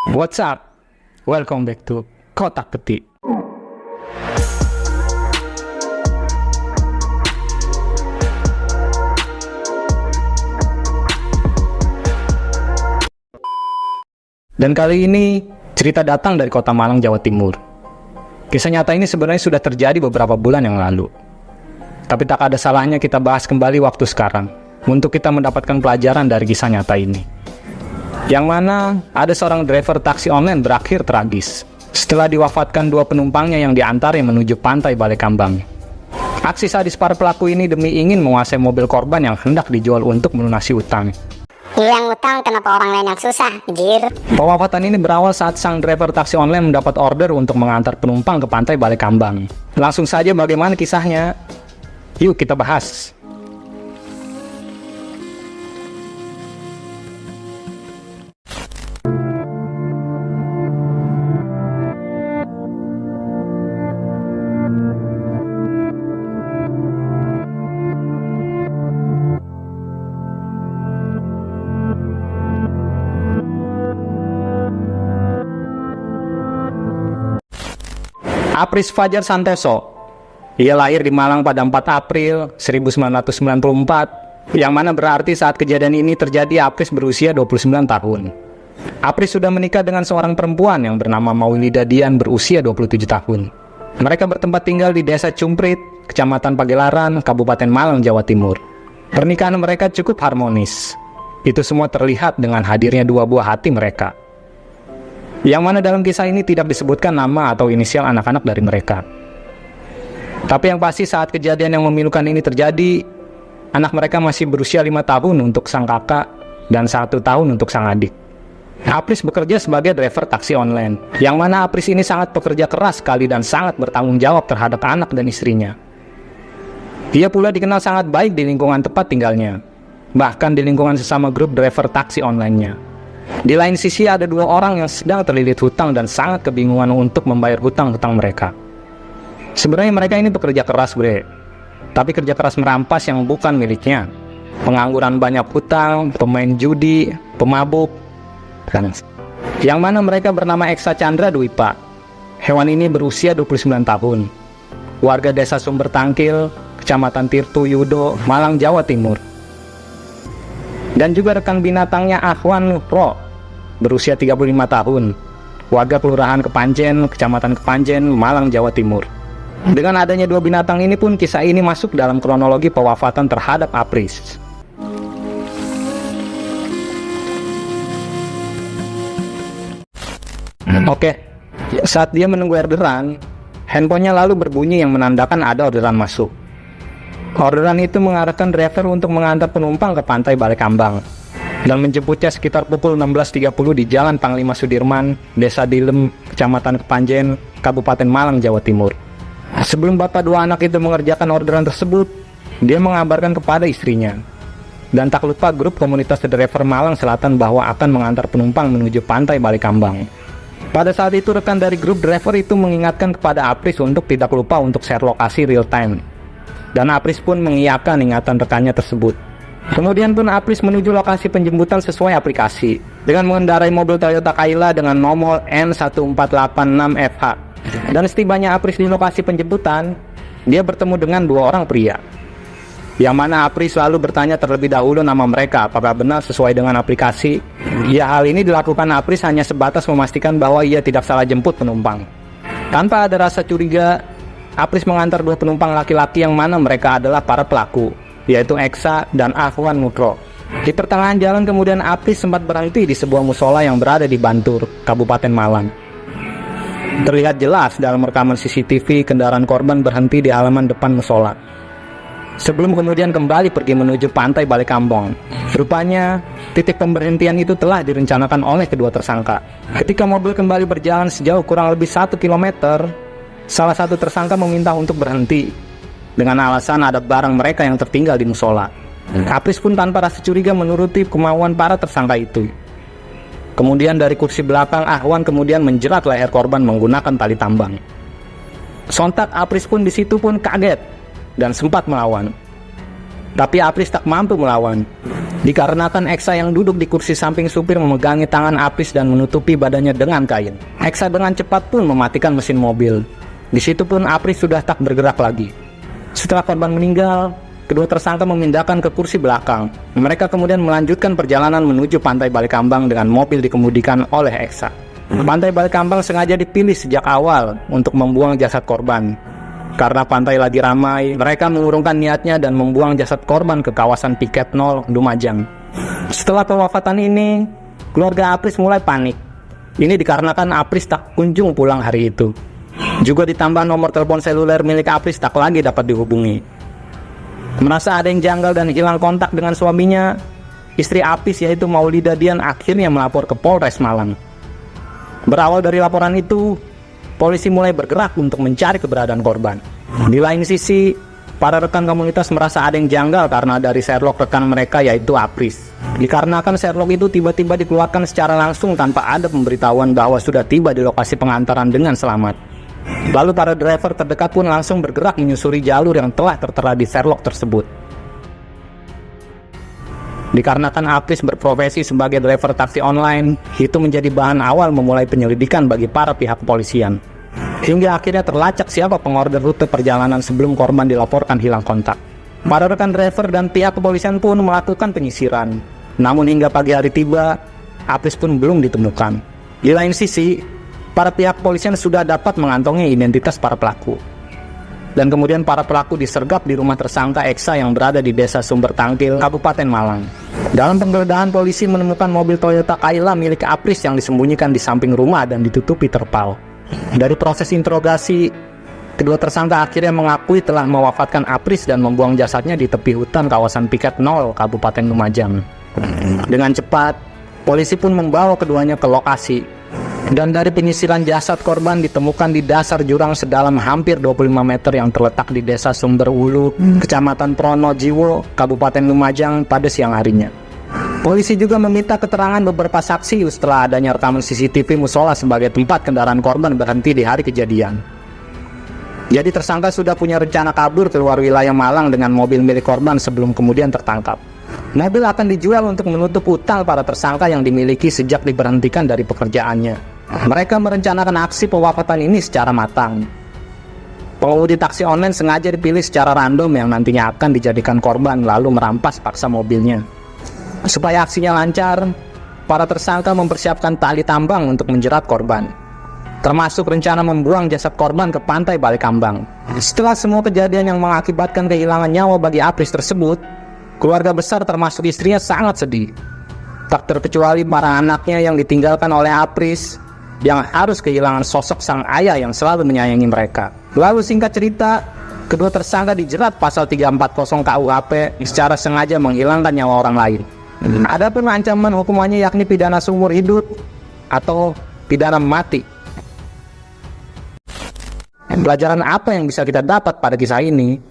What's up? Welcome back to Kotak Ketik. Dan kali ini cerita datang dari Kota Malang, Jawa Timur. Kisah nyata ini sebenarnya sudah terjadi beberapa bulan yang lalu. Tapi tak ada salahnya kita bahas kembali waktu sekarang untuk kita mendapatkan pelajaran dari kisah nyata ini. Yang mana ada seorang driver taksi online berakhir tragis setelah diwafatkan dua penumpangnya yang diantar menuju pantai Balekambang. Aksi sadis para pelaku ini demi ingin menguasai mobil korban yang hendak dijual untuk melunasi utang. Yang utang kenapa orang lain yang susah, jir? Pewafatan ini berawal saat sang driver taksi online mendapat order untuk mengantar penumpang ke pantai Balekambang. Langsung saja bagaimana kisahnya? Yuk kita bahas. Apris Fajar Santoso. Ia lahir di Malang pada 4 April 1994, yang mana berarti saat kejadian ini terjadi Apris berusia 29 tahun. Apris sudah menikah dengan seorang perempuan yang bernama Maulida Dian berusia 27 tahun. Mereka bertempat tinggal di Desa Cumprit, Kecamatan Pagelaran, Kabupaten Malang, Jawa Timur. Pernikahan mereka cukup harmonis. Itu semua terlihat dengan hadirnya dua buah hati mereka. Yang mana dalam kisah ini tidak disebutkan nama atau inisial anak-anak dari mereka. Tapi yang pasti saat kejadian yang memilukan ini terjadi, anak mereka masih berusia 5 tahun untuk sang kakak dan 1 tahun untuk sang adik. Apris bekerja sebagai driver taksi online, yang mana Apris ini sangat pekerja keras sekali dan sangat bertanggung jawab terhadap anak dan istrinya. Dia pula dikenal sangat baik di lingkungan tempat tinggalnya, bahkan di lingkungan sesama grup driver taksi online-nya. Di lain sisi ada dua orang yang sedang terlilit hutang dan sangat kebingungan untuk membayar hutang-hutang mereka. Sebenarnya mereka ini bekerja keras tapi kerja keras merampas yang bukan miliknya. Pengangguran banyak hutang, pemain judi, pemabuk. Yang mana mereka bernama Eksa Chandra Dwipa. Hewan ini berusia 29 tahun. Warga desa Sumber Tangkil, Kecamatan Tirtu Yudo, Malang, Jawa Timur. Dan juga rekan binatangnya Ahwan Nupro, berusia 35 tahun, warga Kelurahan Kepanjen, Kecamatan Kepanjen, Malang, Jawa Timur. Dengan adanya dua binatang ini pun kisah ini masuk dalam kronologi pewafatan terhadap Apris. Oke, saat dia menunggu orderan, handphonenya lalu berbunyi yang menandakan ada orderan masuk. Orderan itu mengarahkan driver untuk mengantar penumpang ke pantai Balekambang dan menjemputnya sekitar pukul 16.30 di Jalan Panglima Sudirman, Desa Dilem, Kecamatan Kepanjen, Kabupaten Malang, Jawa Timur. Sebelum bapak dua anak itu mengerjakan orderan tersebut, dia mengabarkan kepada istrinya. Dan tak lupa grup komunitas driver Malang Selatan bahwa akan mengantar penumpang menuju pantai Balekambang. Pada saat itu rekan dari grup driver itu mengingatkan kepada Apris untuk tidak lupa untuk share lokasi real time. Dan Apris pun mengiyakan ingatan rekannya tersebut. Kemudian pun Apris menuju lokasi penjemputan sesuai aplikasi dengan mengendarai mobil Toyota Kaila dengan nomor N1486FH. Dan setibanya Apris di lokasi penjemputan, dia bertemu dengan dua orang pria. Yang mana Apris selalu bertanya terlebih dahulu nama mereka apakah benar sesuai dengan aplikasi. Ya, hal ini dilakukan Apris hanya sebatas memastikan bahwa ia tidak salah jemput penumpang. Tanpa ada rasa curiga, Apris mengantar dua penumpang laki-laki yang mana mereka adalah para pelaku, yaitu Eksa dan Ahwan Nupro. Di pertengahan jalan kemudian Apris sempat berhenti di sebuah musola yang berada di Bantur, Kabupaten Malang. Terlihat jelas dalam rekaman CCTV kendaraan korban berhenti di halaman depan musola. Sebelum kemudian kembali pergi menuju pantai Balekambang. Rupanya, titik pemberhentian itu telah direncanakan oleh kedua tersangka. Ketika mobil kembali berjalan sejauh kurang lebih 1 kilometer, salah satu tersangka meminta untuk berhenti dengan alasan ada barang mereka yang tertinggal di musola. Apris pun tanpa rasa curiga menuruti kemauan para tersangka itu. Kemudian dari kursi belakang, Ahwan kemudian menjerat leher korban menggunakan tali tambang. Sontak Apris pun di situ pun kaget dan sempat melawan. Tapi Apris tak mampu melawan. Dikarenakan Eksa yang duduk di kursi samping supir memegangi tangan Apris dan menutupi badannya dengan kain. Eksa dengan cepat pun mematikan mesin mobil. Di situ pun Apris sudah tak bergerak lagi. Setelah korban meninggal, kedua tersangka memindahkan ke kursi belakang. Mereka kemudian melanjutkan perjalanan menuju Pantai Balikambang dengan mobil dikemudikan oleh Eksa. Pantai Balikambang sengaja dipilih sejak awal untuk membuang jasad korban. Karena pantai lagi ramai, mereka mengurungkan niatnya dan membuang jasad korban ke kawasan Piket 0 Lumajang. Setelah pewafatan ini, keluarga Apris mulai panik. Ini dikarenakan Apris tak kunjung pulang hari itu. Juga ditambah nomor telepon seluler milik Apris tak lagi dapat dihubungi. Merasa ada yang janggal dan hilang kontak dengan suaminya, istri Apris yaitu Maulida Dian akhirnya melapor ke Polres Malang. Berawal dari laporan itu, polisi mulai bergerak untuk mencari keberadaan korban. Di lain sisi, para rekan komunitas merasa ada yang janggal karena dari Sherlock rekan mereka yaitu Apris. Dikarenakan Sherlock itu tiba-tiba dikeluarkan secara langsung tanpa ada pemberitahuan bahwa sudah tiba di lokasi pengantaran dengan selamat. Lalu para driver terdekat pun langsung bergerak menyusuri jalur yang telah tertera di Sherlock tersebut. Dikarenakan Apris berprofesi sebagai driver taksi online, itu menjadi bahan awal memulai penyelidikan bagi para pihak kepolisian. Hingga akhirnya terlacak siapa pengorder rute perjalanan sebelum korban dilaporkan hilang kontak. Para rekan driver dan pihak kepolisian pun melakukan penyisiran. Namun hingga pagi hari tiba, Apris pun belum ditemukan. Di lain sisi, para pihak kepolisian sudah dapat mengantongi identitas para pelaku. Dan kemudian para pelaku disergap di rumah tersangka Eksa yang berada di Desa Sumber Tangkil, Kabupaten Malang. Dalam penggeledahan, polisi menemukan mobil Toyota Kayla milik Apris yang disembunyikan di samping rumah dan ditutupi terpal. Dari proses interogasi, kedua tersangka akhirnya mengakui telah mewafatkan Apris dan membuang jasadnya di tepi hutan kawasan Piket 0, Kabupaten Lumajang. Dengan cepat, polisi pun membawa keduanya ke lokasi. Dan dari penyisiran jasad korban ditemukan di dasar jurang sedalam hampir 25 meter yang terletak di Desa Sumber Ulu, Kecamatan Pronojiwo, Kabupaten Lumajang pada siang harinya. Polisi juga meminta keterangan beberapa saksi setelah adanya rekaman CCTV musola sebagai tempat kendaraan korban berhenti di hari kejadian. Jadi tersangka sudah punya rencana kabur keluar wilayah Malang dengan mobil milik korban sebelum kemudian tertangkap. Mobil akan dijual untuk menutup utang para tersangka yang dimiliki sejak diberhentikan dari pekerjaannya. Mereka merencanakan aksi pewafatan ini secara matang. Pengemudi taksi online sengaja dipilih secara random yang nantinya akan dijadikan korban lalu merampas paksa mobilnya. Supaya aksinya lancar, para tersangka mempersiapkan tali tambang untuk menjerat korban, termasuk rencana membuang jasad korban ke Pantai Balikambang. Setelah semua kejadian yang mengakibatkan kehilangan nyawa bagi Apris tersebut, keluarga besar termasuk istrinya sangat sedih. Tak terkecuali para anaknya yang ditinggalkan oleh Apris, yang harus kehilangan sosok sang ayah yang selalu menyayangi mereka. Lalu singkat cerita, kedua tersangka dijerat pasal 340 KUHP secara sengaja menghilangkan nyawa orang lain. Adapun ancaman hukumannya yakni pidana seumur hidup atau pidana mati. Pelajaran apa yang bisa kita dapat pada kisah ini?